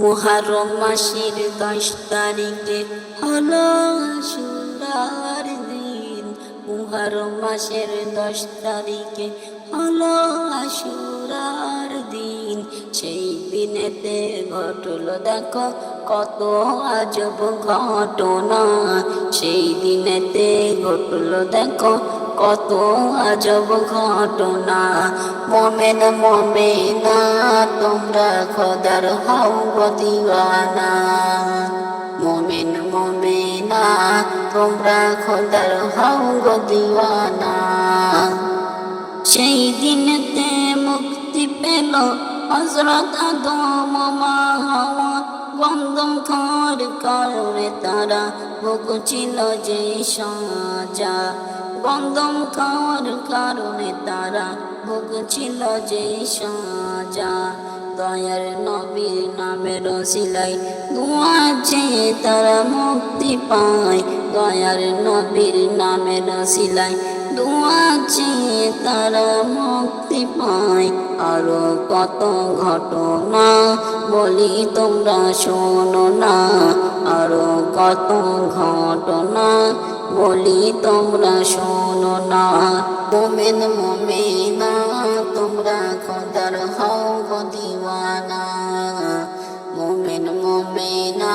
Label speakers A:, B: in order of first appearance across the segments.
A: মুহররম মাসের 10 তারিখে হলো আশুরার দিন। মুহররম মাসের 10 তারিখে হলো আশুরার দিন। সেই দিনেতে ঘটলো দেখো কত আজব ঘটনা। সেই দিনেতে ঘটলো দেখো কত আজব ঘটনা। মোমেন মোমেনা তোমরা খোদার হও গো দিওয়ানা। মোমেন মোমেনা তোমরা খোদার হও গো দিওয়ানা। সেই দিনেতে মুক্তি পেল হযরত আদম ও মা হাওয়া। গন্ধম খাওয়ার কারণে তারা ভুগছিল যে সাজা। গন্ধম খাওয়ার কারণে তারা ভুগছিল যে সাজা। দয়ার নবীর নামের ওসিলায় দুআ চেয়ে তারা মুক্তি পায়। দয়ার নবীর নামের ওসিলায় দুআ চেয়ে তারা মুক্তি পায়। আরো কত ঘটনা বলি তোমরা শোনো না। আরো কত ঘটনা বলি তোমরা শোনো না। মোমেন মোমেনা তোমরা খোদার হও গো দিওয়ানা। মোমেন মোমেনা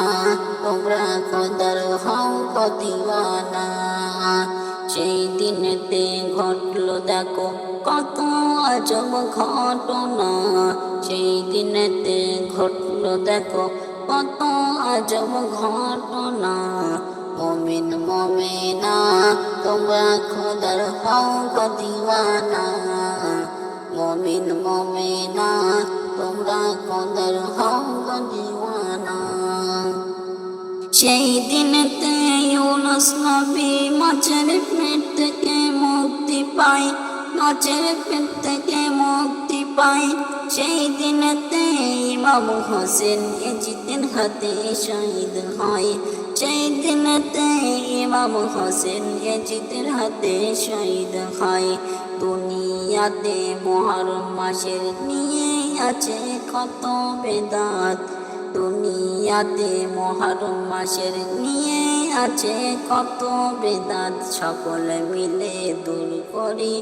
A: তোমরা খোদার হও গো দিওয়ানা। সেই দিনেতে ঘটলো দেখো কত আজব ঘটনা। সেই দিনেতে ঘটলো দেখো কত আজব ঘটনা। মোমিন মোমেনা তোমরা খোদার হও গো দিওয়ানা। মোমিন মোমেনা তোমরা খোদার হও গো দিওয়ানা। সেই দিনেতে ইউনুস নবী মাছের পেট থেকে মুক্তি পায়। মাছের পেট থেকে মুক্তি পায়। সেই দিনেতে ইমাম হোসেন এজিদের হাতে শহীদ হয়। সেই দিনেতে ইমাম হোসেন এজিদের হাতে শহীদ হয়। দুনিয়াতে মুহররম মাসের নিয়ে আছে কত বেদাত। দুনিয়াতে মুহররম মাসের নিয়ে আছে কত বেদাত। সকলে মিলে দূর করি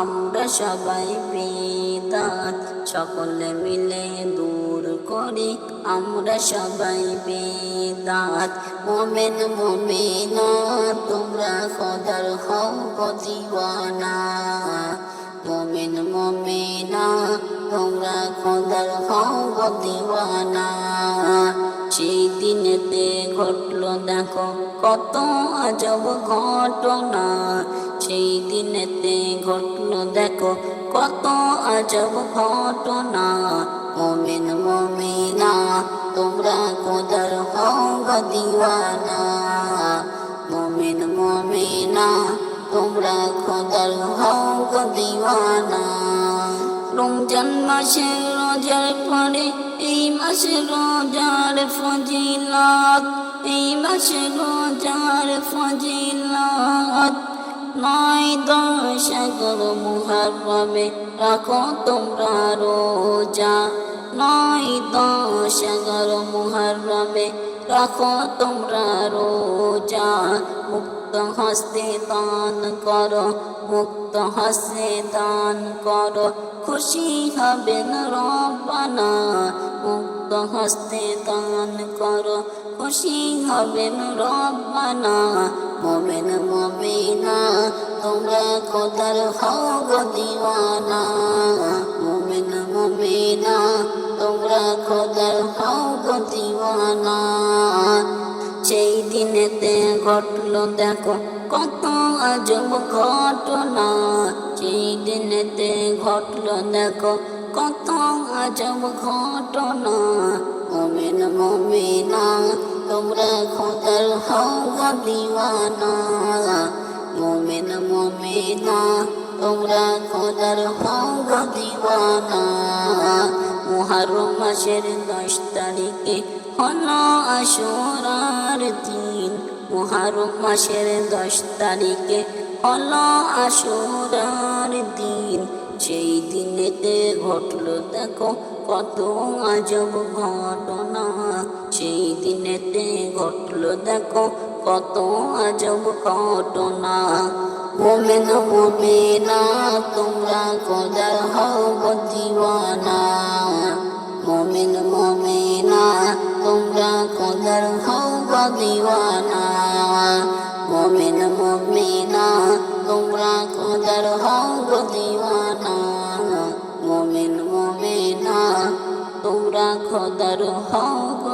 A: আমরা সবাই বেদাত। সকলে মিলে দূর করি আমরা সবাই বেদাত। মোমেন মোমেনা তোমরা খোদার হও গো দিওয়ানা। মোমেন মোমেনা তোমরা খোদার হও গো দিওয়ানা। সেই দিনেতে ঘটলো দেখো কত আজব ঘটনা। সেই দিনেতে ঘটলো দেখো কত আজব ঘটনা। মোমেন মোমেনা তোমরা খোদার হও গো দিওয়ানা। মোমেন মোমেনা তোমরা খোদার হও গো দিওয়ানা। রমজান মাসে রোজার পরে এই মাসে রোজার ফজিলত। এই মাসে রোজার ফজিলত। 9-10 11 মুহররমে রাখো তোমরা রোজা। 9-10 11 মুহররমে রাখো তোমরা রোজা। মুক্ত হস্তে দান করো। মুক্ত হস্তে দান করো খুশি হবেন রব্বানা। মুক্ত হস্তে দান করো খুশি হবেন রব্বানা। মোমেন মোমেনা তোমরা খোদার হও গো দিওয়ানা। মোমেন মোমেনা তোমরা খোদার হও গো দিওয়ানা। সেই দিনেতে ঘটলো দেখো কত আজব ঘটনা। সেই দিনেতে ঘটলো দেখো কত আজব ঘটনা। মোমেন মোমেনা তোমরা খোদার হও গো দিওয়ানা। মোমেন মোমেনা তোমরা খোদার হও গো দিওয়ানা। মুহররম মাসের 10 তারিখে হলো আশুরার দিন। মুহররম মাসের 10 তারিখে হলো আশুরার দিন। সেই দিনেতে ঘটলো দেখো কত আজব ঘটনা। সেই দিনেতে ঘটলো দেখো কত আজব ঘটনা। মোমেন মোমেনা তোমরা খোদার হও গো দিওয়ানা। মোমেন মোমেনা তোমরা খোদার হও গো দিওয়ানা। মোমেন মোমেনা তোমরা খোদার হও গো দিওয়ানা। মোমেন মোমেনা তোমরা খোদার হও গো